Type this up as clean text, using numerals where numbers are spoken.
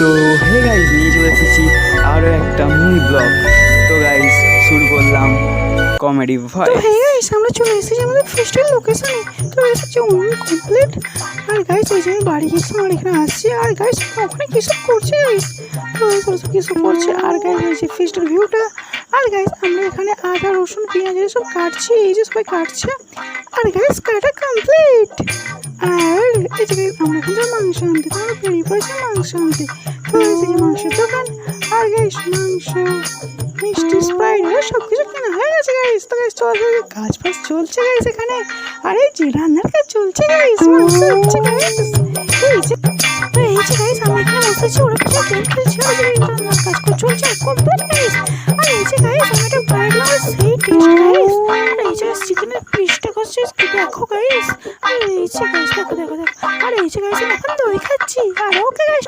তো hey guys, নিয়ে চলে এসেছি আরও একটা মিনি ব্লগ। তো গাইস শুরু করলাম কমেডি তো ভয়েস। হে গাইস, আমরা চলে এসেছি আমাদের ফেস্টের লোকেশনে। তো এসেছি অন্য কমপ্লিট। আর গাইস এই যে আমি বাড়ি গেছি, আর এখানে আসছি। আর গাইস ওখানে কিসব করছে গাইস, তো কিসব করছে। আর গাইস এই যে ফেস্টের ভিউটা। আর গাইস আমরা এখানে আদা রসুন পেঁয়াজ সব কাটছি, এই যে সবাই কাটছে। আর গাইস কাটা কমপ্লিট। আর এই যে আমরা কিন্তু মাংস আনতে, আমরা বেরিয়ে পড়েছি মাংস আনতে। তো এই যে মাংসের দোকান। আর গাইস মাংস মিষ্টি স্প্রাইট সব কিছু কেনা হয়ে গেছে গাইস। তো গাইস চলছে, কাজ ফাজ চলছে গাইস এখানে। আর এই যে রান্নার কাজ চলছে গাইস, মাংস হচ্ছে গাইস। এই যে গাইস আমি এখানে বসেছি, ওরা কিছু গেম খেলছে। আর এই রান্নার কাজ চলছে কমপ্লিট গাইস। আর এই যে গাইস আমি একটা ব্রাইড লাগার সেই টেস্ট গাইস। আর এই যে চিকেনের পিসটা করছে দেখো গাইস। আর এই যে গাইস দেখো দেখো দেখো। আর এই যে গাইস এখন দই খাচ্ছি। আর ওকে গাইস